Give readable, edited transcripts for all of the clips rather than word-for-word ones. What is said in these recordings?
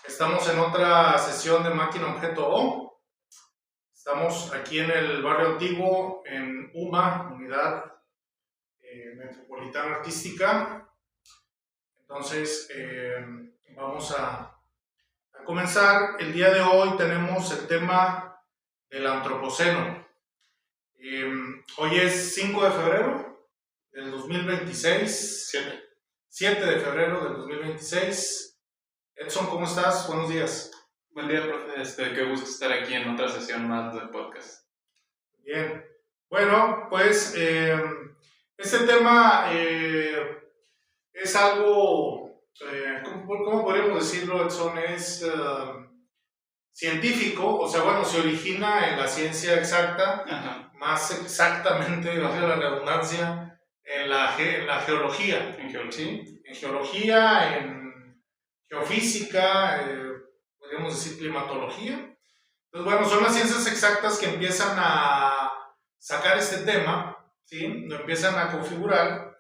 Estamos en otra sesión de Máquina Objeto O. Estamos aquí en el barrio antiguo, en UMA, Unidad Metropolitana Artística. Entonces, vamos a comenzar. El día de hoy tenemos el tema del Antropoceno. Hoy es 5 de febrero del 2026. 7 de febrero del 2026. Edson, ¿cómo estás? Buenos días. Buen día, profe. Qué gusto estar aquí en otra sesión más del podcast. Bien. Bueno, pues este tema es algo, ¿cómo podríamos decirlo, Edson? Es científico, o sea, bueno, se origina en la ciencia exacta, Ajá. Más exactamente, valga la redundancia, en la geología. En geología. ¿Sí? En geología, en geofísica, podríamos decir climatología. Entonces, bueno, son las ciencias exactas que empiezan a sacar este tema, ¿sí? Lo empiezan a configurar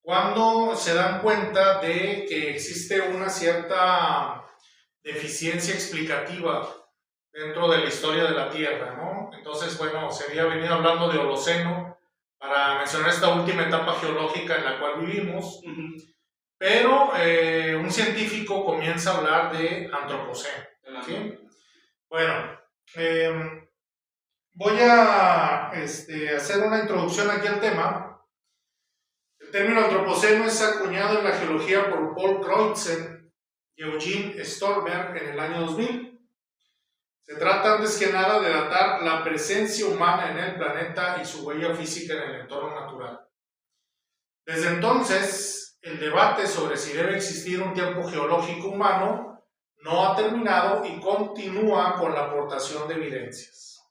cuando se dan cuenta de que existe una cierta deficiencia explicativa dentro de la historia de la Tierra, ¿no? Entonces, bueno, se había venido hablando de Holoceno para mencionar esta última etapa geológica en la cual vivimos. Pero un científico comienza a hablar de Antropoceno. ¿Sí? Bueno, voy a hacer una introducción aquí al tema. El término Antropoceno es acuñado en la geología por Paul Crutzen y Eugene Stolberg en el año 2000. Se trata antes que nada de datar la presencia humana en el planeta y su huella física en el entorno natural. Desde entonces, el debate sobre si debe existir un tiempo geológico humano no ha terminado y continúa con la aportación de evidencias.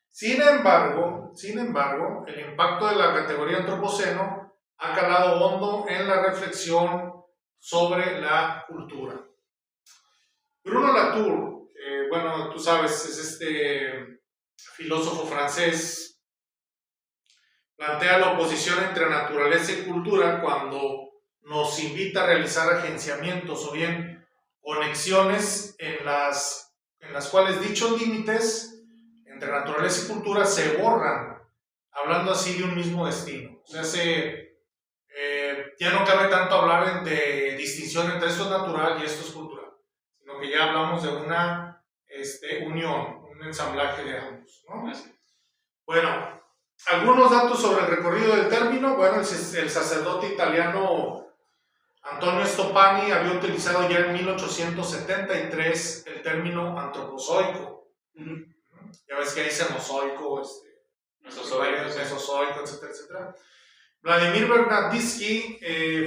Sin embargo, el impacto de la categoría Antropoceno ha calado hondo en la reflexión sobre la cultura. Bruno Latour, bueno, tú sabes, es este filósofo francés, plantea la oposición entre naturaleza y cultura cuando nos invita a realizar agenciamientos o bien conexiones en las cuales dichos límites entre naturaleza y cultura se borran, hablando así de un mismo destino. O sea, ya no cabe tanto hablar de distinción entre esto es natural y esto es cultural, sino que ya hablamos de una unión, un ensamblaje de ambos, ¿no? Bueno, algunos datos sobre el recorrido del término. Bueno, el sacerdote italiano Antonio Stoppani había utilizado ya en 1873 el término antropozoico. Ya ves que dice mozoico, mesozoico, etcétera, etcétera. Vladimir Bernardinsky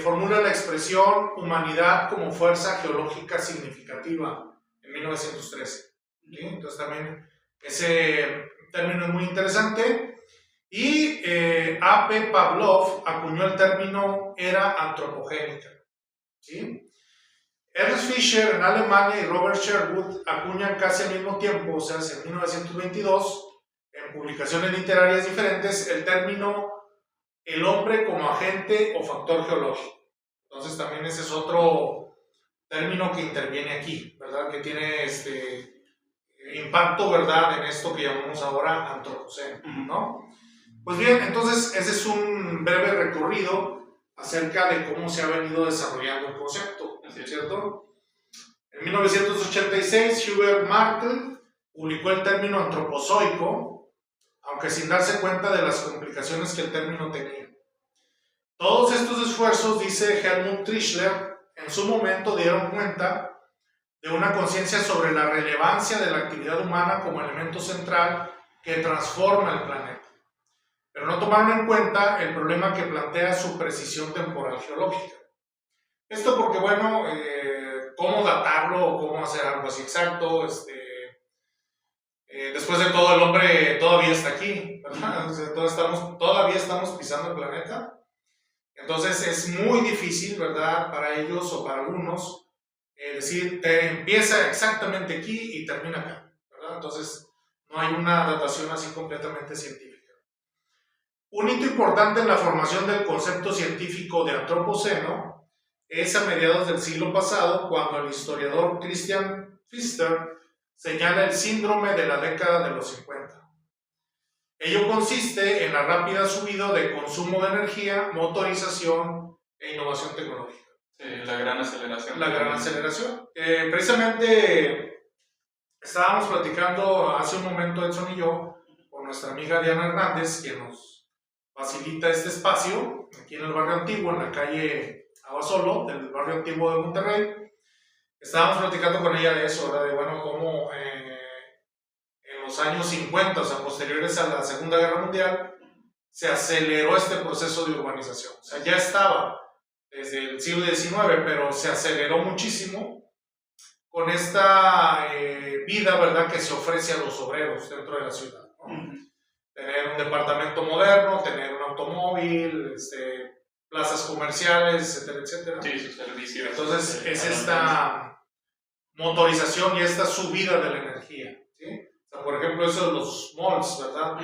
formula la expresión humanidad como fuerza geológica significativa en 1913. ¿Sí? Entonces también ese término es muy interesante. Y A.P. Pavlov acuñó el término era antropogénica. ¿Sí? Ernst Fischer en Alemania y Robert Sherwood acuñan casi al mismo tiempo, o sea, en 1922, en publicaciones literarias diferentes, el término el hombre como agente o factor geológico. Entonces también ese es otro término que interviene aquí, ¿verdad? Que tiene impacto, ¿verdad?, en esto que llamamos ahora antropoceno, ¿no? Pues bien, entonces ese es un breve recorrido acerca de cómo se ha venido desarrollando el concepto, ¿cierto? En 1986, Hubert Martel publicó el término antropozoico, aunque sin darse cuenta de las complicaciones que el término tenía. Todos estos esfuerzos, dice Helmut Trischler, en su momento dieron cuenta de una conciencia sobre la relevancia de la actividad humana como elemento central que transforma el planeta. Pero no tomaron en cuenta el problema que plantea su precisión temporal geológica. Esto porque, bueno, ¿cómo datarlo o cómo hacer algo así exacto? Después de todo, el hombre todavía está aquí, ¿verdad? O sea, todavía estamos pisando el planeta. Entonces es muy difícil, ¿verdad?, para ellos o para algunos decir, te empieza exactamente aquí y termina acá, ¿verdad? Entonces no hay una datación así completamente científica. Un hito importante en la formación del concepto científico de antropoceno es a mediados del siglo pasado, cuando el historiador Christian Pfister señala el síndrome de la década de los 50. Ello consiste en la rápida subida de consumo de energía, motorización e innovación tecnológica. Sí, la gran aceleración. La gran aceleración. Precisamente estábamos platicando hace un momento Edson y yo con nuestra amiga Diana Hernández, quien nos facilita este espacio aquí en el barrio antiguo, en la calle Abasolo, del barrio antiguo de Monterrey. Estábamos platicando con ella de eso, ¿verdad? De bueno, cómo en los años 50, o sea, posteriores a la Segunda Guerra Mundial, se aceleró este proceso de urbanización. O sea, ya estaba desde el siglo XIX, pero se aceleró muchísimo con esta vida, ¿verdad?, que se ofrece a los obreros dentro de la ciudad, ¿no? Tener un departamento moderno, tener un automóvil, plazas comerciales, etcétera, etcétera. Sí, sus servicios. Entonces, es esta motorización y esta subida de la energía, ¿sí? O sea, por ejemplo, eso de los malls, ¿verdad?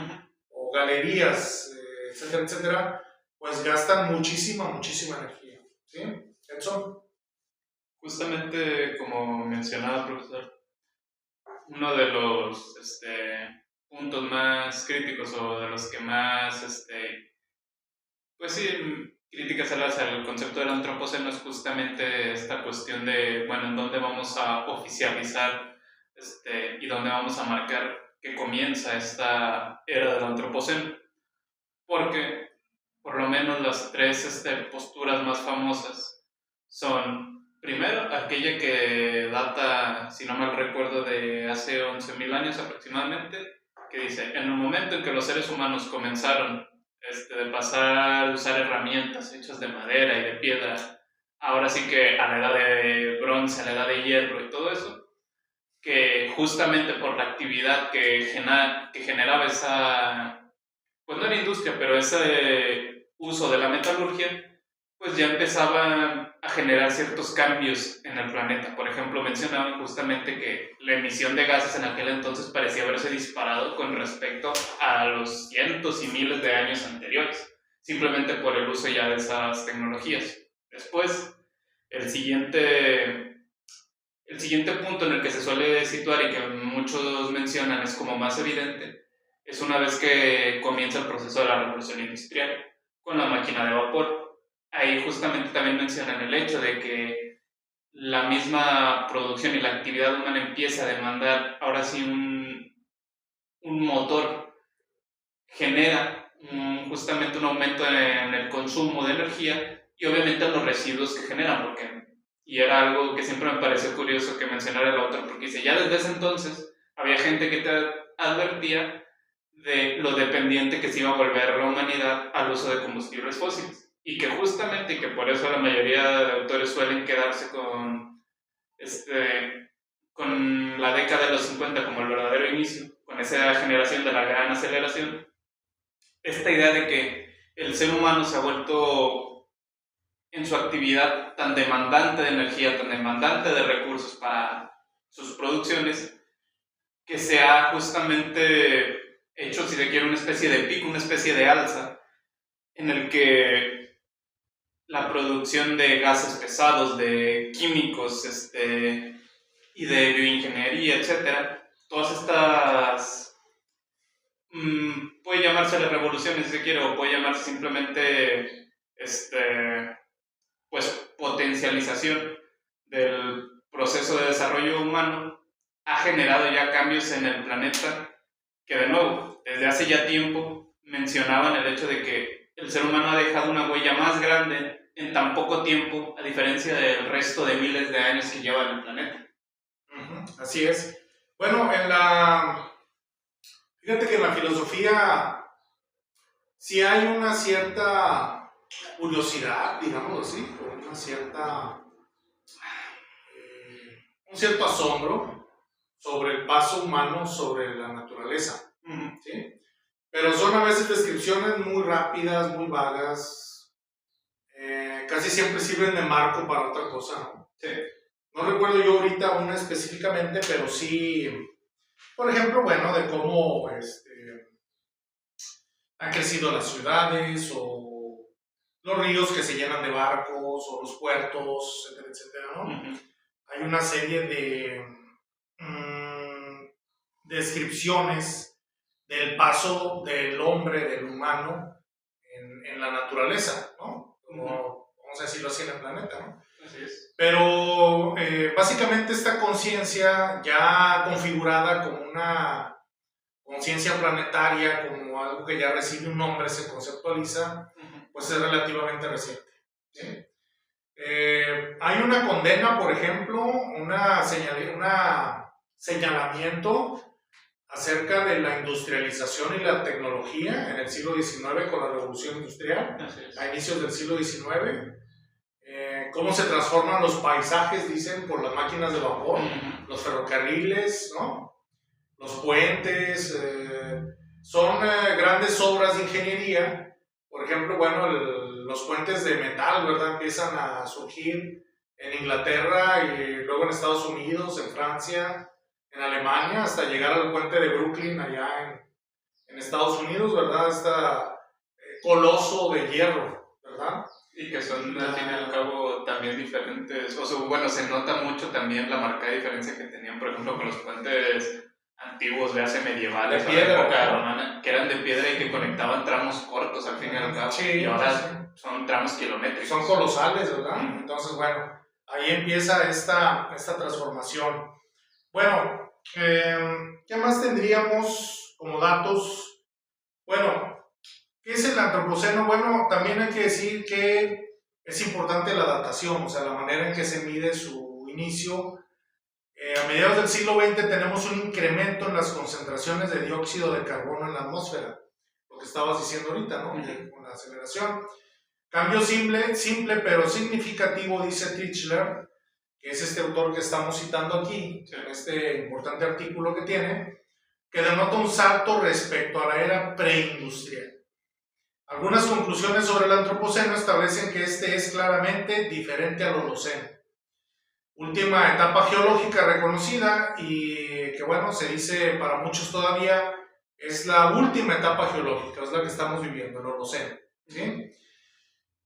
O galerías, etcétera, etcétera, pues gastan muchísima energía, ¿sí? Edson. Justamente como mencionaba, profesor, uno de los puntos más críticos o de los que más, pues sí, críticas al concepto del antropoceno es justamente esta cuestión de, bueno, en dónde vamos a oficializar y dónde vamos a marcar que comienza esta era del antropoceno. Porque por lo menos las tres posturas más famosas son, primero, aquella que data, si no mal recuerdo, de hace 11.000 años aproximadamente, que dice, en el momento en que los seres humanos comenzaron de pasar a usar herramientas hechas de madera y de piedra, ahora sí que a la edad de bronce, a la edad de hierro y todo eso, que justamente por la actividad que generaba esa, pues no era industria, pero ese uso de la metalurgia, pues ya empezaban a generar ciertos cambios en el planeta. Por ejemplo, mencionaban justamente que la emisión de gases en aquel entonces parecía haberse disparado con respecto a los cientos y miles de años anteriores, simplemente por el uso ya de esas tecnologías. Después, el siguiente punto en el que se suele situar y que muchos mencionan es como más evidente, es una vez que comienza el proceso de la revolución industrial con la máquina de vapor. Ahí justamente también mencionan el hecho de que la misma producción y la actividad humana empieza a demandar ahora sí un motor, genera justamente un aumento en el consumo de energía y obviamente los residuos que generan, y era algo que siempre me pareció curioso que mencionara el autor, porque dice, ya desde ese entonces había gente que te advertía de lo dependiente que se iba a volver la humanidad al uso de combustibles fósiles. Y que justamente, y que por eso la mayoría de autores suelen quedarse con la década de los 50 como el verdadero inicio, con esa generación de la gran aceleración, esta idea de que el ser humano se ha vuelto en su actividad tan demandante de energía, tan demandante de recursos para sus producciones, que se ha justamente hecho, si se quiere, una especie de pico, una especie de alza, en el que la producción de gases pesados, de químicos y de bioingeniería, etc. Todas estas, puede llamarse revoluciones si se quiere, o puede llamarse simplemente pues, potencialización del proceso de desarrollo humano, ha generado ya cambios en el planeta que, de nuevo, desde hace ya tiempo mencionaban el hecho de que el ser humano ha dejado una huella más grande en tan poco tiempo, a diferencia del resto de miles de años que lleva en el planeta. Así es. Bueno, fíjate que en la filosofía sí hay una cierta curiosidad, digamos así, o un cierto asombro sobre el paso humano sobre la naturaleza, ¿sí? Pero son a veces descripciones muy rápidas, muy vagas, casi siempre sirven de marco para otra cosa, ¿no? Sí. No recuerdo yo ahorita una específicamente, pero sí, por ejemplo, bueno, de cómo han crecido las ciudades o los ríos que se llenan de barcos o los puertos, etcétera, etcétera, ¿no? Hay una serie de descripciones del paso del hombre, del humano, en la naturaleza, ¿no? Como, vamos a decirlo así, en el planeta, ¿no? Así es. Pero básicamente esta conciencia ya configurada como una conciencia planetaria, como algo que ya recibe un nombre, se conceptualiza, pues es relativamente reciente, ¿sí? Hay una condena, por ejemplo, una señalamiento acerca de la industrialización y la tecnología en el siglo XIX con la revolución industrial, a inicios del siglo XIX. Cómo se transforman los paisajes, dicen, por las máquinas de vapor, los ferrocarriles, ¿no? Los puentes, son grandes obras de ingeniería. Por ejemplo, bueno, los puentes de metal, ¿verdad? Empiezan a surgir en Inglaterra y luego en Estados Unidos, en Francia, en Alemania, hasta llegar al puente de Brooklyn allá en Estados Unidos, ¿verdad? Este coloso de hierro, ¿verdad? Y que son, al fin y al cabo, también diferentes. O sea, bueno, se nota mucho también la marcada diferencia que tenían, por ejemplo, con los puentes antiguos de hace medievales, de piedra, época romana, que eran de piedra y que conectaban tramos cortos al fin y al cabo. Sí, y ahora sí. son tramos kilométricos. Son colosales, ¿verdad? Entonces, bueno, ahí empieza esta transformación. Bueno, ¿qué más tendríamos como datos? Bueno, ¿qué es el antropoceno? Bueno, también hay que decir que es importante la datación, o sea, la manera en que se mide su inicio. A mediados del siglo XX tenemos un incremento en las concentraciones de dióxido de carbono en la atmósfera, lo que estabas diciendo ahorita, ¿no? Con la aceleración. Cambio simple pero significativo, dice Tischler, que es este autor que estamos citando aquí, en este importante artículo que tiene, que denota un salto respecto a la era preindustrial. Algunas conclusiones sobre el antropoceno establecen que este es claramente diferente al Holoceno, última etapa geológica reconocida y que, bueno, se dice para muchos todavía es la última etapa geológica, es la que estamos viviendo, el Holoceno, ¿sí?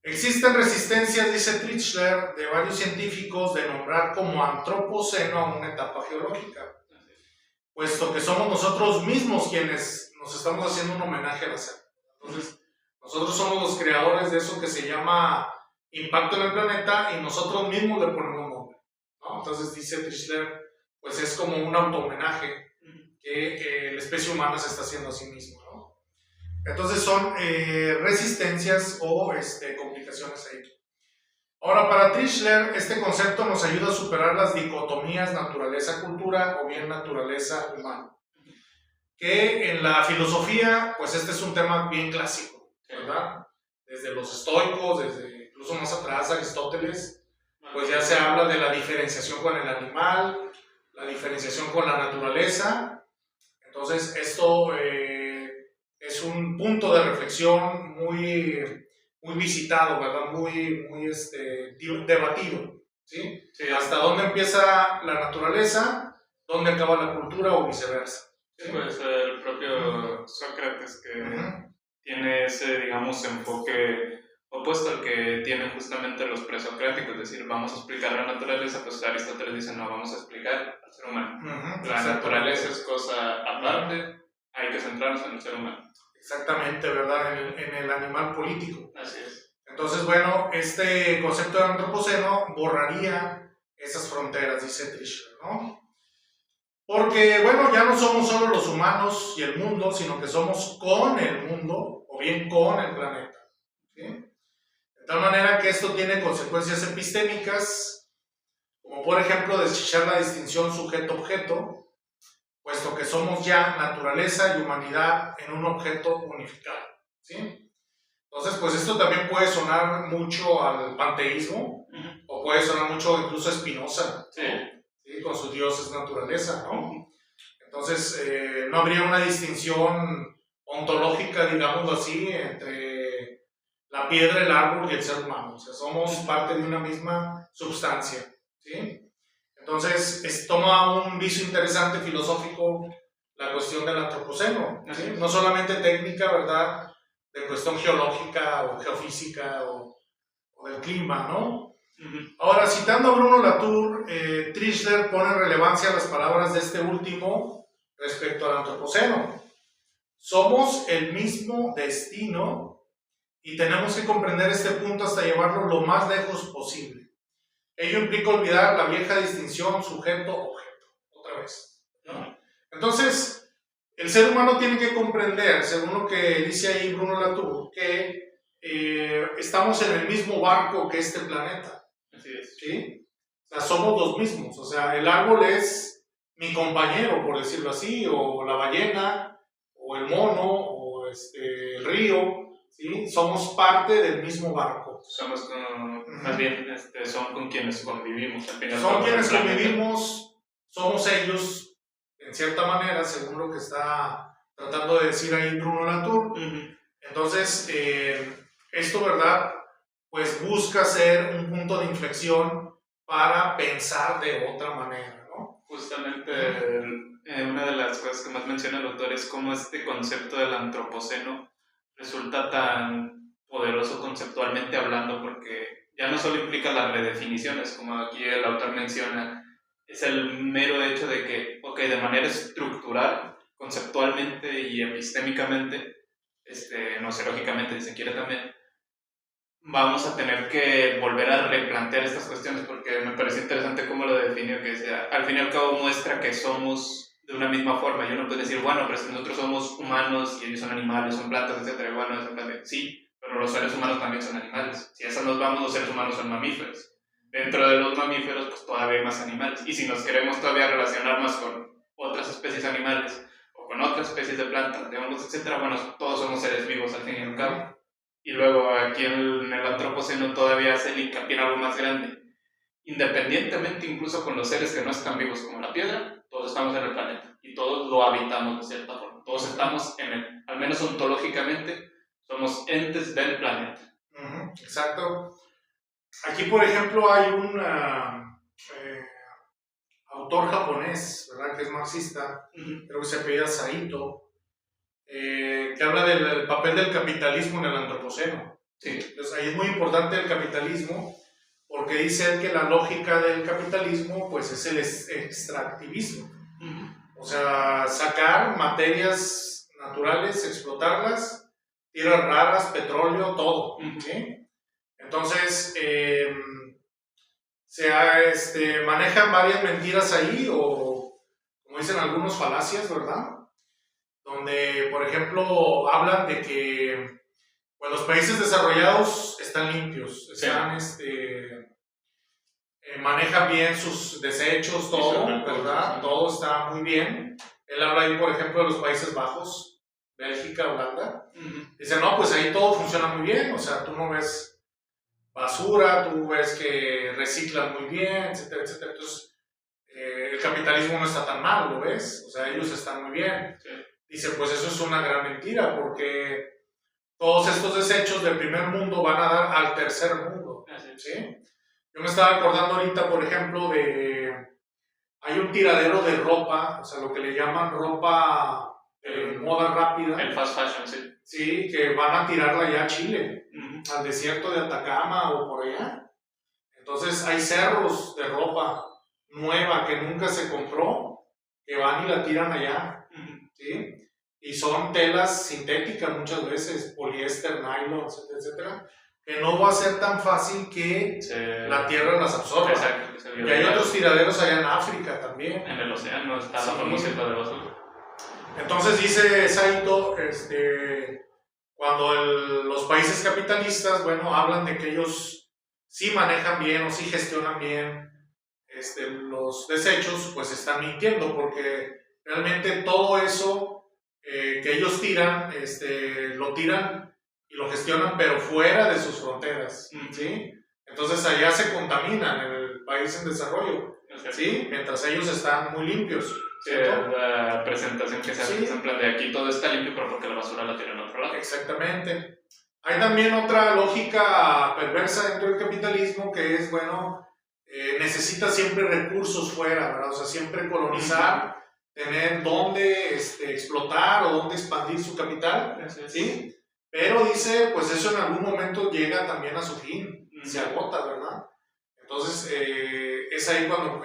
Existen resistencias, dice Tischler, de varios científicos de nombrar como antropoceno a una etapa geológica, puesto que somos nosotros mismos quienes nos estamos haciendo un homenaje al azar. Entonces, nosotros somos los creadores de eso que se llama impacto en el planeta y nosotros mismos le ponemos nombre, ¿no? Entonces, dice Tischler, pues es como un auto-homenaje que la especie humana se está haciendo a sí misma, ¿no? Entonces son resistencias o complicaciones ahí. Ahora, para Tischler, este concepto nos ayuda a superar las dicotomías naturaleza-cultura o bien naturaleza-humana. Que en la filosofía, pues este es un tema bien clásico, ¿verdad? Desde los estoicos, desde incluso más atrás, Aristóteles, pues ya se habla de la diferenciación con el animal, la diferenciación con la naturaleza. Entonces, esto es un punto de reflexión muy visitado, ¿verdad? Muy debatido, ¿sí? Sí. Hasta dónde empieza la naturaleza, dónde acaba la cultura o viceversa. Sí, pues el propio Sócrates que tiene ese, digamos, enfoque opuesto al que tienen justamente los presocráticos, es decir, vamos a explicar la naturaleza, pues Aristóteles dice, no, vamos a explicar al ser humano. La naturaleza es cosa aparte, hay que centrarnos en el ser humano. Exactamente, ¿verdad? En el animal político. Así es. Entonces, bueno, este concepto de antropoceno borraría esas fronteras, dice Tischler, ¿no? Porque, bueno, ya no somos solo los humanos y el mundo, sino que somos con el mundo, o bien con el planeta, ¿sí? De tal manera que esto tiene consecuencias epistémicas, como por ejemplo desechar la distinción sujeto-objeto, puesto que somos ya naturaleza y humanidad en un objeto unificado, ¿sí? Entonces, pues esto también puede sonar mucho al panteísmo, o puede sonar mucho incluso a Spinoza, sí. ¿Sí? Con su Dios es naturaleza, ¿no? Entonces, no habría una distinción ontológica, digámoslo así, entre la piedra, el árbol y el ser humano. O sea, somos parte de una misma sustancia, ¿sí? Entonces, toma un viso interesante filosófico la cuestión del antropoceno, ¿sí? No solamente técnica, ¿verdad? de cuestión geológica o geofísica o del clima, ¿no? Ahora, citando a Bruno Latour, Trischler pone en relevancia las palabras de este último respecto al antropoceno. Somos el mismo destino y tenemos que comprender este punto hasta llevarlo lo más lejos posible. Ello implica olvidar la vieja distinción sujeto-objeto, otra vez, ¿no? Entonces, el ser humano tiene que comprender, según lo que dice ahí Bruno Latour, que estamos en el mismo barco que este planeta. Así es. ¿Sí? O sea, somos los mismos. O sea, el árbol es mi compañero, por decirlo así, o la ballena, o el mono, o el río, ¿sí? Somos parte del mismo barco. Somos más bien, son con quienes convivimos. Son quienes convivimos, somos ellos, en cierta manera, según lo que está tratando de decir ahí Bruno Latour. Entonces, esto, ¿verdad?, pues busca ser un punto de inflexión para pensar de otra manera, ¿no? Justamente una de las cosas que más menciona el autor es cómo este concepto del antropoceno resulta tan poderoso conceptualmente hablando, porque ya no solo implica las redefiniciones, como aquí el autor menciona, es el mero hecho de que, ok, de manera estructural, conceptualmente y epistémicamente, nosológicamente, si se quiere también, vamos a tener que volver a replantear estas cuestiones, porque me parece interesante cómo lo definió, que decía, al fin y al cabo muestra que somos de una misma forma, y uno puede decir, bueno, pero si nosotros somos humanos y ellos son animales, son plantas, etc., bueno, sí, pero los seres humanos también son animales. Si a eso nos vamos, los seres humanos son mamíferos. Dentro de los mamíferos, pues todavía hay más animales, y si nos queremos todavía relacionar más con otras especies animales, o con otras especies de plantas, de hongos, etc., bueno, todos somos seres vivos al fin y al cabo. Y luego aquí en el antropoceno todavía hace el hincapié en algo más grande. Independientemente incluso con los seres que no están vivos como la piedra, todos estamos en el planeta y todos lo habitamos de cierta forma. Todos estamos en él, al menos ontológicamente, somos entes del planeta. Exacto. Aquí, por ejemplo, hay un autor japonés, ¿verdad?, que es marxista, creo que se apellida Saito, que habla del papel del capitalismo en el antropoceno. Sí. Entonces, ahí es muy importante el capitalismo, porque dice él que la lógica del capitalismo pues, es el extractivismo. O sea, sacar materias naturales, explotarlas, tierras raras, petróleo, todo. ¿Sí? Entonces, se manejan varias mentiras ahí, o como dicen algunos, falacias, ¿verdad?, donde, por ejemplo, hablan de que pues, los países desarrollados están limpios, están, manejan bien sus desechos, todo, ¿verdad? Sí. Todo está muy bien. Él habla ahí, por ejemplo, de los Países Bajos, Bélgica, Holanda. Dice, no, pues ahí todo funciona muy bien, o sea, tú no ves basura, tú ves que reciclan muy bien, etcétera, etcétera. Entonces, el capitalismo no está tan mal, ¿lo ves? O sea, ellos están muy bien. Sí. Dice, pues eso es una gran mentira, porque todos estos desechos del primer mundo van a dar al tercer mundo, ¿sí? Yo me estaba acordando ahorita, por ejemplo, hay un tiradero de ropa, o sea, lo que le llaman ropa moda rápida. El fast fashion, sí. Sí, que van a tirarla ya a Chile, al desierto de Atacama o por allá. Entonces hay cerros de ropa nueva que nunca se compró, que van y la tiran allá, ¿sí? Y son telas sintéticas muchas veces, poliéster, nylon, etcétera, etcétera, que no va a ser tan fácil que la tierra las absorba. Exacto. Y hay otros tiraderos allá en África también. En el océano está la famosa de basura. Entonces dice Saito, cuando los países capitalistas, bueno, hablan de que ellos sí manejan bien o sí gestionan bien los desechos, pues están mintiendo, porque realmente todo eso que ellos tiran, lo tiran y lo gestionan, pero fuera de sus fronteras, ¿sí? Entonces allá se contaminan en el país en desarrollo, ¿sí? Mientras ellos están muy limpios, ¿cierto? La presentación que se hace, en plan de aquí todo está limpio, pero porque la basura la tienen en otro lado. Exactamente. Hay también otra lógica perversa dentro del capitalismo, que es, bueno, necesita siempre recursos fuera, ¿verdad? O sea, siempre colonizar, tener dónde explotar o dónde expandir su capital, ¿sí? Pero dice, pues eso en algún momento llega también a su fin, se agota, ¿verdad? Entonces, es ahí cuando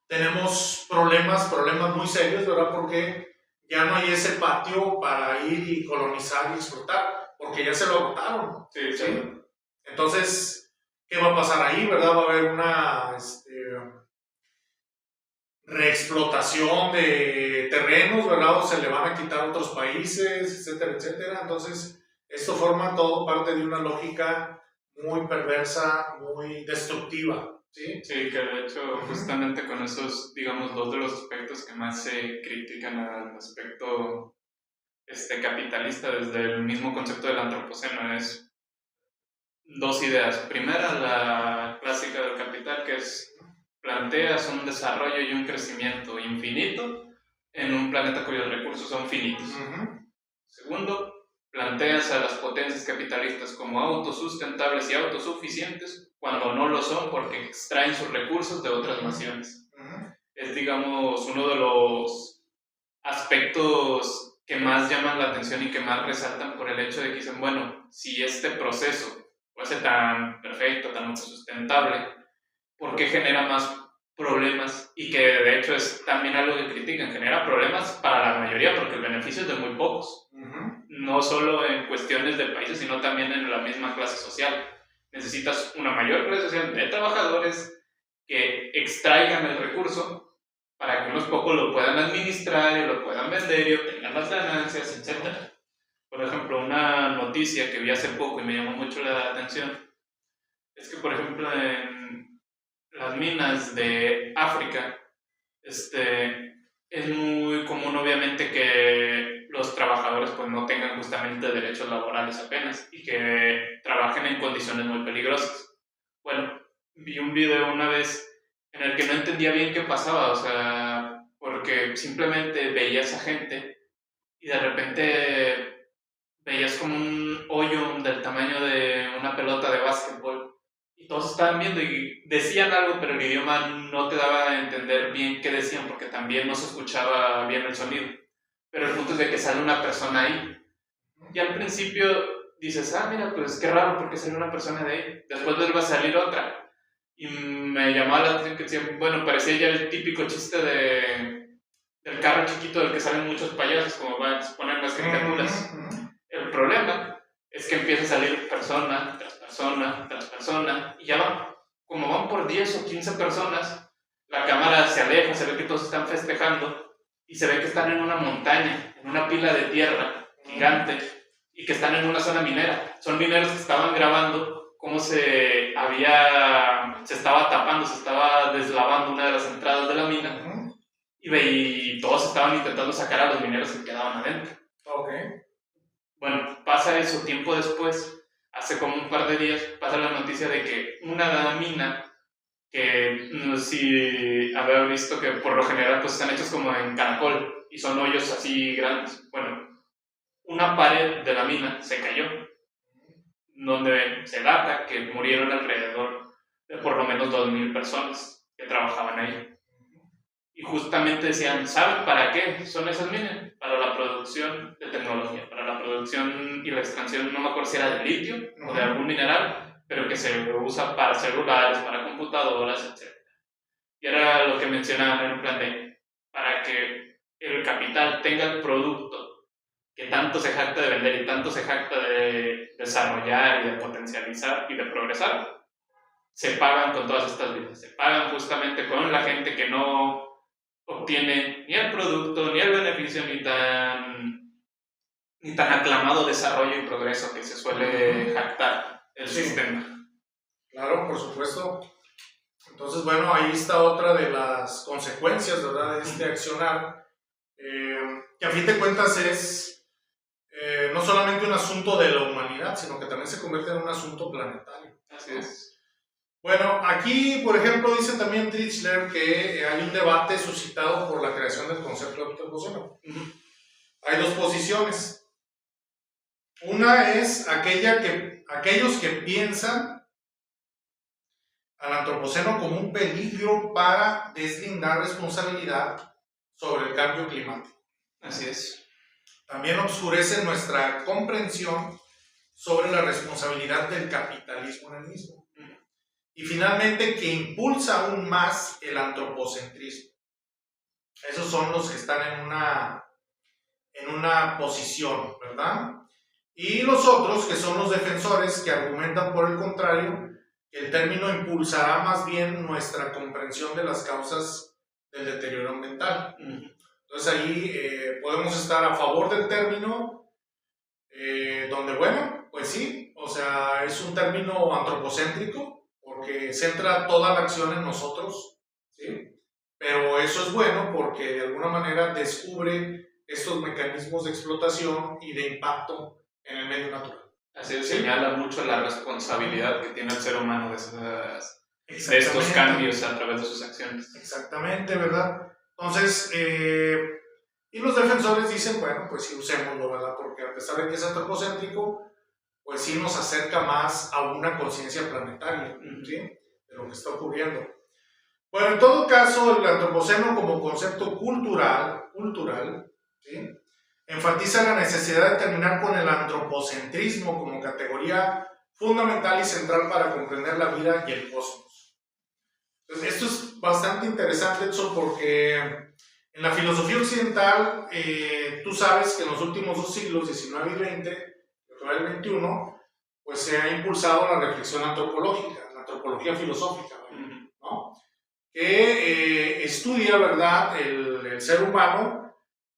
tenemos problemas muy serios, ¿verdad? Porque ya no hay ese patio para ir y colonizar y explotar, porque ya se lo agotaron. Sí, ¿Sí? sí. Entonces, ¿qué va a pasar ahí, verdad? Va a haber una reexplotación de terrenos, ¿verdad? O se le van a quitar a otros países, etcétera, etcétera. Entonces, esto forma todo parte de una lógica muy perversa, muy destructiva, ¿sí? Sí, que de hecho justamente con esos, digamos, dos de los aspectos que más se critican al aspecto capitalista desde el mismo concepto del antropoceno es dos ideas. Primera, la clásica del capital, que es planteas un desarrollo y un crecimiento infinito en un planeta cuyos recursos son finitos. Segundo, planteas a las potencias capitalistas como autosustentables y autosuficientes cuando no lo son porque extraen sus recursos de otras naciones. Es, digamos, uno de los aspectos que más llaman la atención y que más resaltan por el hecho de que dicen, bueno, si este proceso fuese tan perfecto, tan autosustentable, ¿por qué genera más problemas? Y que de hecho es también algo que critican, genera problemas para la mayoría porque el beneficio es de muy pocos. No solo en cuestiones de países, sino también en la misma clase social. Necesitas una mayor clase social de trabajadores que extraigan el recurso para que unos pocos lo puedan administrar y lo puedan vender y obtengan las ganancias, etc. Por ejemplo, una noticia que vi hace poco y me llamó mucho la atención es que, por ejemplo, en las minas de África, es muy común obviamente que los trabajadores pues no tengan justamente derechos laborales apenas y que trabajen en condiciones muy peligrosas. Bueno, vi un video una vez en el que no entendía bien qué pasaba, o sea, porque simplemente veías a gente y de repente veías como un hoyo del tamaño de una pelota de básquetbol y todos estaban viendo y decían algo, pero el idioma no te daba a entender bien qué decían porque también no se escuchaba bien el sonido. Pero el punto es de que sale una persona ahí y al principio dices, ah, mira, pues qué raro porque sale una persona de ahí. Después vuelve a salir otra y me llamaba la atención que decía, bueno, parecía ya el típico chiste del carro chiquito del que salen muchos payasos, como van a poner las caricaturas. El problema es que empieza a salir persona tras persona tras persona y ya van, como van por 10 o 15 personas, la cámara se aleja, se ve que todos están festejando y se ve que están en una montaña, en una pila de tierra gigante y que están en una zona minera. Son mineros que estaban grabando cómo se estaba tapando, se estaba deslavando una de las entradas de la mina y todos estaban intentando sacar a los mineros que quedaban adentro. Bueno, pasa eso, tiempo después, hace como un par de días, pasa la noticia de que una mina, que no sé si haber visto que por lo general pues están hechos como en caracol y son hoyos así grandes. Bueno, una pared de la mina se cayó, donde se data que murieron alrededor de por lo menos 2,000 personas que trabajaban ahí. Y justamente decían, ¿saben para qué son esas minas? Para la producción de tecnología, para la producción y la extracción, no me acuerdo si era de litio o de algún mineral, pero que se usa para celulares, para computadoras, etc. Y era lo que mencionaban en el plan de, para que el capital tenga el producto que tanto se jacta de vender y tanto se jacta de desarrollar y de potencializar y de progresar, se pagan con todas estas vidas, se pagan justamente con la gente que no obtiene ni el producto, ni el beneficio, ni tan aclamado desarrollo y progreso que se suele jactar el sistema. Claro, por supuesto. Entonces, bueno, ahí está otra de las consecuencias, ¿verdad?, de este accionar, que a fin de cuentas es no solamente un asunto de la humanidad, sino que también se convierte en un asunto planetario. Así es. Bueno, aquí, por ejemplo, dice también Trichler que hay un debate suscitado por la creación del concepto de antropoceno. Hay dos posiciones. Una es aquellos que piensan al antropoceno como un peligro para deslindar responsabilidad sobre el cambio climático. Así es. también obscurece nuestra comprensión sobre la responsabilidad del capitalismo en el mismo. Y finalmente, que impulsa aún más el antropocentrismo. Esos son los que están en una posición, ¿verdad? Y los otros, que son los defensores, que argumentan por el contrario, que el término impulsará más bien nuestra comprensión de las causas del deterioro ambiental. Entonces ahí podemos estar a favor del término, donde, bueno, pues sí, o sea, es un término antropocéntrico, porque centra toda la acción en nosotros, ¿sí? Pero eso es bueno porque de alguna manera descubre estos mecanismos de explotación y de impacto en el medio natural. Así es, señala mucho la responsabilidad que tiene el ser humano de estos cambios a través de sus acciones. Exactamente, ¿verdad? Entonces, y los defensores dicen, bueno, pues sí, usémoslo, ¿verdad? Porque a pesar de que es antropocéntrico, pues sí nos acerca más a una conciencia planetaria, ¿sí? De lo que está ocurriendo. Bueno, en todo caso, el antropoceno como concepto cultural, ¿sí? Enfatiza la necesidad de terminar con el antropocentrismo como categoría fundamental y central para comprender la vida y el cosmos. Entonces, esto es bastante interesante, Edson, porque en la filosofía occidental, tú sabes que en los últimos 2 siglos, 19 y 20, el 21, pues se ha impulsado la reflexión antropológica, la antropología filosófica, ¿no? Que estudia, ¿verdad?, el ser humano,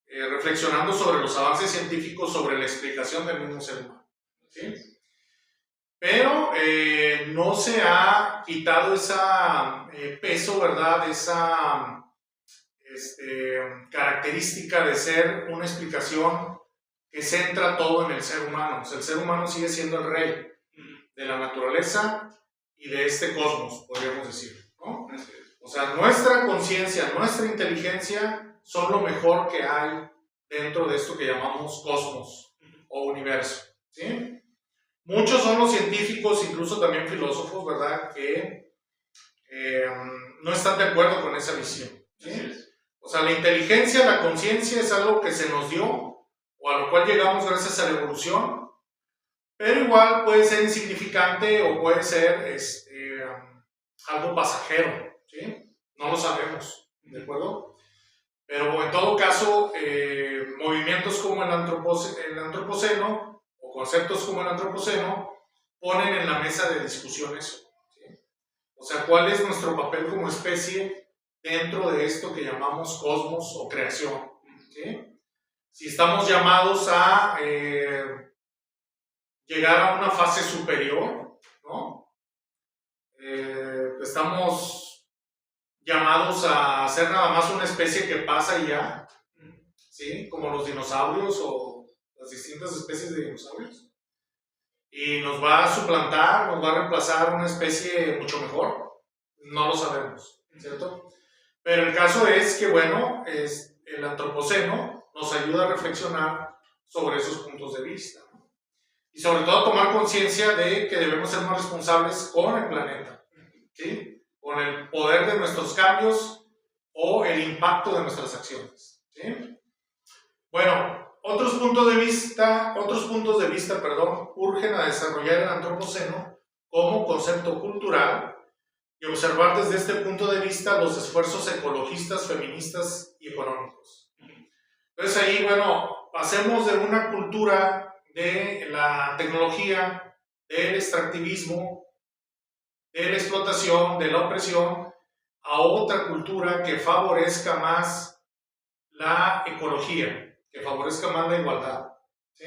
reflexionando sobre los avances científicos sobre la explicación del mismo ser humano, ¿sí? Pero no se ha quitado ese peso, ¿verdad?, esa característica de ser una explicación que centra todo en el ser humano. O sea, el ser humano sigue siendo el rey de la naturaleza y de este cosmos, podríamos decir, ¿no? O sea, nuestra conciencia, nuestra inteligencia son lo mejor que hay dentro de esto que llamamos cosmos o universo, ¿sí? Muchos son los científicos, incluso también filósofos, ¿verdad?, que no están de acuerdo con esa visión, ¿sí? O sea, la inteligencia, la conciencia es algo que se nos dio, o a lo cual llegamos gracias a la evolución, pero igual puede ser insignificante o puede ser algo pasajero, ¿sí? No lo sabemos, ¿de acuerdo? Pero en todo caso, movimientos como el antropoceno o conceptos como el antropoceno ponen en la mesa de discusión eso, ¿sí? O sea, ¿cuál es nuestro papel como especie dentro de esto que llamamos cosmos o creación, ¿sí? Si estamos llamados a llegar a una fase superior, ¿no? Estamos llamados a ser nada más una especie que pasa y ya, ¿sí? Como los dinosaurios o las distintas especies de dinosaurios. Y nos va a suplantar, nos va a reemplazar una especie mucho mejor. No lo sabemos, ¿cierto? Pero el caso es que, bueno, el antropoceno nos ayuda a reflexionar sobre esos puntos de vista, ¿no? Y sobre todo tomar conciencia de que debemos ser más responsables con el planeta, ¿sí? Con el poder de nuestros cambios o el impacto de nuestras acciones, ¿sí? Bueno, otros puntos de vista, urgen a desarrollar el antropoceno como concepto cultural y observar desde este punto de vista los esfuerzos ecologistas, feministas y económicos. Entonces ahí, bueno, pasemos de una cultura de la tecnología, del extractivismo, de la explotación, de la opresión, a otra cultura que favorezca más la ecología, que favorezca más la igualdad, ¿sí?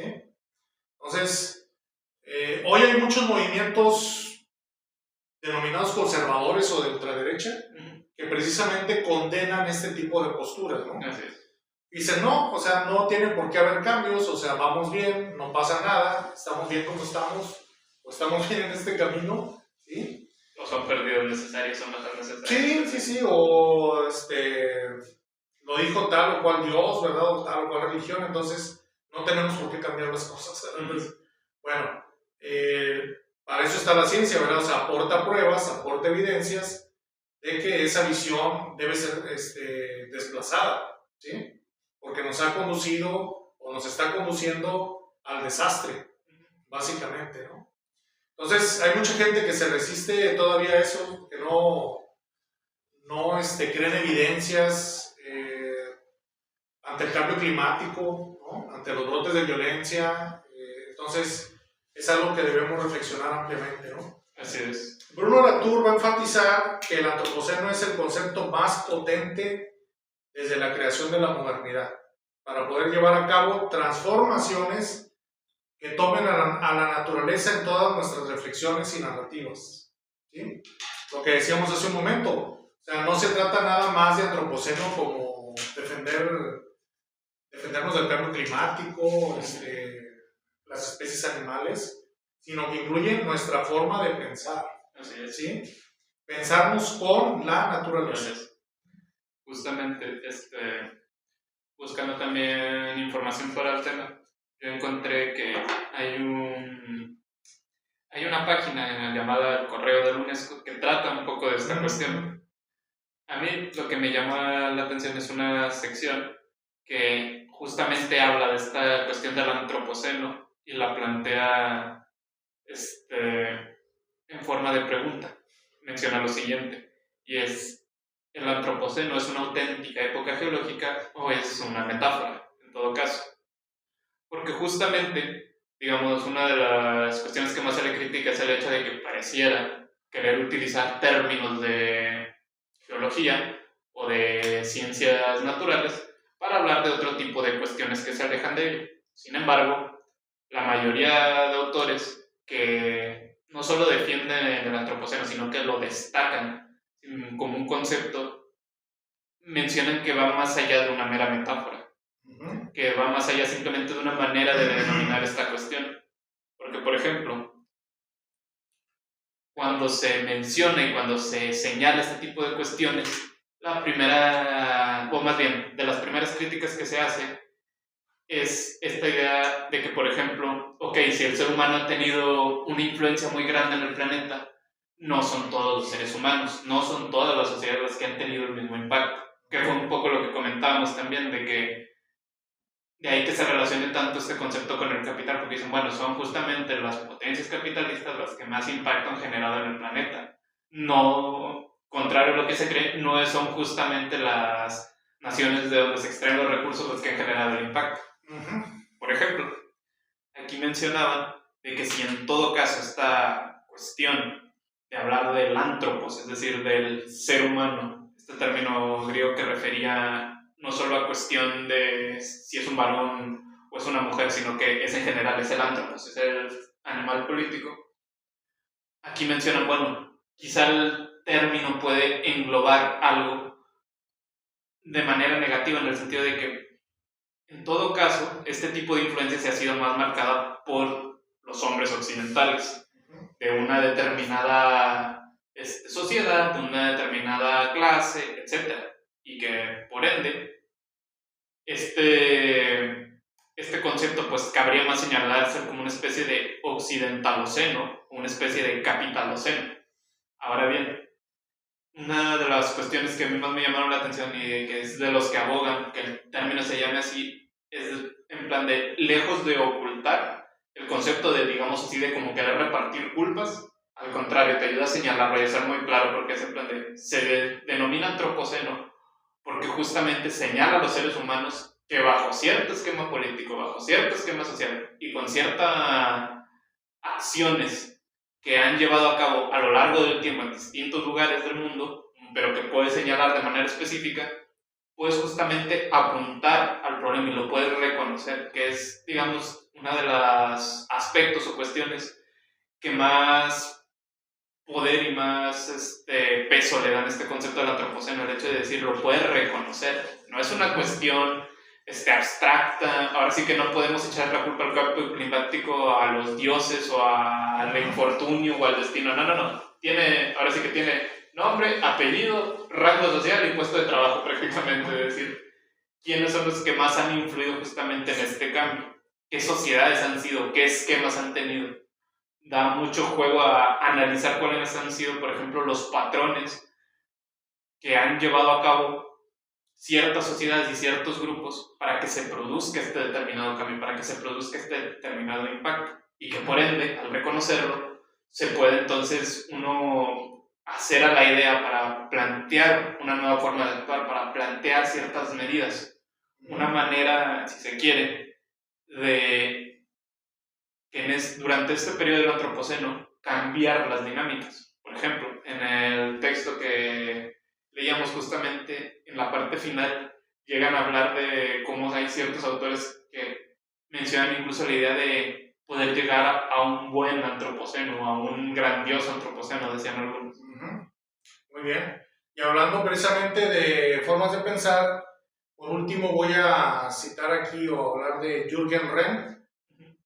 Entonces, hoy hay muchos movimientos denominados conservadores o de ultraderecha que precisamente condenan este tipo de posturas, ¿no? Así es. Dicen, no, o sea, no tiene por qué haber cambios, o sea, vamos bien, no pasa nada, estamos bien como estamos, o estamos bien en este camino, ¿sí? O son perdidos necesarios, son mejor necesarios. Sí, o lo dijo tal o cual Dios, ¿verdad? O tal o cual religión, entonces no tenemos por qué cambiar las cosas. Entonces, bueno, para eso está la ciencia, ¿verdad? O sea, aporta pruebas, aporta evidencias de que esa visión debe ser desplazada, ¿sí? Porque nos ha conducido o o nos está conduciendo al desastre, básicamente, ¿no? Entonces, hay mucha gente que se resiste todavía a eso, que no creen evidencias ante el cambio climático, ¿no? Ante los brotes de violencia. Entonces, es algo que debemos reflexionar ampliamente, ¿no? Así es. Bruno Latour va a enfatizar que el antropoceno es el concepto más potente desde la creación de la modernidad, para poder llevar a cabo transformaciones que tomen a la naturaleza en todas nuestras reflexiones y narrativas, ¿sí? Lo que decíamos hace un momento, o sea, no se trata nada más de antropoceno como defendernos del cambio climático, las especies animales, sino que incluye nuestra forma de pensar, Así es. ¿sí? Pensarnos con la naturaleza. Justamente, buscando también información para el tema, yo encontré que hay una página llamada El Correo de la UNESCO que trata un poco de esta cuestión. A mí lo que me llama la atención es una sección que justamente habla de esta cuestión del antropoceno y la plantea en forma de pregunta. Menciona lo siguiente, y es: ¿el antropoceno es una auténtica época geológica o es una metáfora, en todo caso? Porque justamente, digamos, una de las cuestiones que más se le critica es el hecho de que pareciera querer utilizar términos de geología o de ciencias naturales para hablar de otro tipo de cuestiones que se alejan de ello. Sin embargo, la mayoría de autores que no solo defienden el antropoceno, sino que lo destacan como un concepto, mencionan que va más allá de una mera metáfora, que va más allá simplemente de una manera de denominar esta cuestión. Porque, por ejemplo, cuando se menciona y cuando se señala este tipo de cuestiones, la primera, o más bien, de las primeras críticas que se hace es esta idea de que, por ejemplo, ok, si el ser humano ha tenido una influencia muy grande en el planeta, no son todos los seres humanos, no son todas las sociedades las que han tenido el mismo impacto, que fue un poco lo que comentábamos también, de que de ahí que se relacione tanto este concepto con el capital, porque dicen, bueno, son justamente las potencias capitalistas las que más impacto han generado en el planeta. No, contrario a lo que se cree, no son justamente las naciones de donde se extraen los recursos las que han generado el impacto. Por ejemplo, aquí mencionaban de que si en todo caso esta cuestión de hablar del antropos, es decir, del ser humano, este término griego que refería no solo a cuestión de si es un varón o es una mujer, sino que es en general, es el antropos, es el animal político. Aquí mencionan, bueno, quizá el término puede englobar algo de manera negativa, en el sentido de que en todo caso, este tipo de influencia se ha sido más marcada por los hombres occidentales, de una determinada sociedad, de una determinada clase, etc. Y que, por ende, este concepto pues cabría más señalarse como una especie de occidentaloceno, una especie de capitaloceno. Ahora bien, una de las cuestiones que a mí más me llamaron la atención y que es de los que abogan que el término se llame así, es en plan de, lejos de ocultar el concepto de, digamos así, de como querer repartir culpas, al contrario, te ayuda a señalarlo y a ser muy claro, porque es en plan de, se denomina antropoceno porque justamente señala a los seres humanos que bajo cierto esquema político, bajo cierto esquema social y con ciertas acciones que han llevado a cabo a lo largo del tiempo en distintos lugares del mundo, pero que puedes señalar de manera específica, puedes justamente apuntar al problema y lo puedes reconocer, que es, digamos, una de los aspectos o cuestiones que más poder y más peso le dan a este concepto del antropoceno, el hecho de decir, lo puedes reconocer, no es una cuestión abstracta. Ahora sí que no podemos echar la culpa al cambio climático a los dioses o al infortunio o al destino. No. Ahora sí que tiene nombre, apellido, rango social y puesto de trabajo prácticamente. Es decir, quiénes son los que más han influido justamente en este cambio, qué sociedades han sido, qué esquemas han tenido. Da mucho juego a analizar cuáles han sido, por ejemplo, los patrones que han llevado a cabo ciertas sociedades y ciertos grupos para que se produzca este determinado cambio, para que se produzca este determinado impacto. Y que por ende, al reconocerlo, se puede entonces uno hacer a la idea para plantear una nueva forma de actuar, para plantear ciertas medidas. Una manera, si se quiere, de que durante este periodo del Antropoceno cambiar las dinámicas. Por ejemplo, en el texto que leíamos justamente, en la parte final, llegan a hablar de cómo hay ciertos autores que mencionan incluso la idea de poder llegar a un buen antropoceno, a un grandioso antropoceno, decían algunos. Muy bien. Y hablando precisamente de formas de pensar, por último voy a citar aquí o hablar de Jürgen Rem.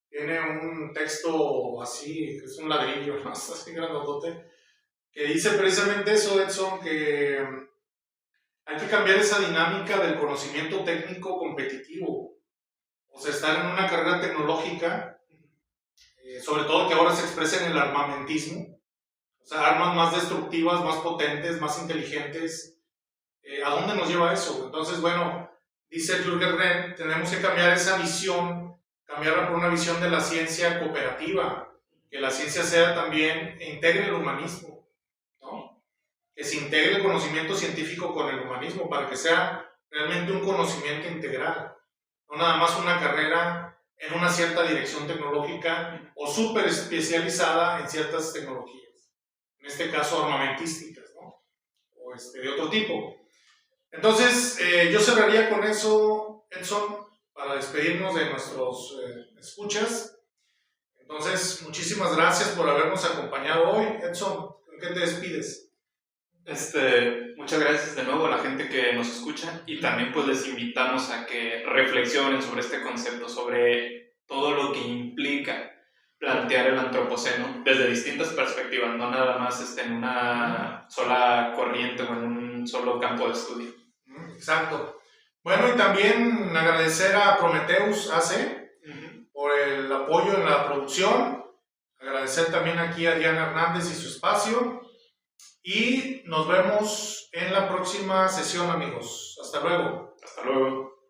Tiene un texto así, que es un ladrillo, así grandote, que dice precisamente eso, Edson, que hay que cambiar esa dinámica del conocimiento técnico competitivo. O sea, estar en una carrera tecnológica, sobre todo que ahora se expresa en el armamentismo, o sea, armas más destructivas, más potentes, más inteligentes. ¿A dónde nos lleva eso? Entonces, bueno, dice Jürgen Rem, tenemos que cambiar esa visión, cambiarla por una visión de la ciencia cooperativa, que la ciencia sea también, e integre el humanismo, ¿no? Que se integre el conocimiento científico con el humanismo para que sea realmente un conocimiento integral, no nada más una carrera en una cierta dirección tecnológica o súper especializada en ciertas tecnologías, en este caso armamentísticas, ¿no? O de otro tipo. Entonces, yo cerraría con eso, Edson, para despedirnos de nuestros escuchas. Entonces, muchísimas gracias por habernos acompañado hoy. Edson, ¿con qué te despides? Muchas gracias de nuevo a la gente que nos escucha y también pues les invitamos a que reflexionen sobre este concepto, sobre todo lo que implica plantear el antropoceno desde distintas perspectivas, no nada más en una sola corriente o en un solo campo de estudio. Exacto. Bueno, y también agradecer a Prometheus AC por el apoyo en la producción. Agradecer también aquí a Diana Hernández y su espacio. Y nos vemos en la próxima sesión, amigos. Hasta luego. Hasta luego.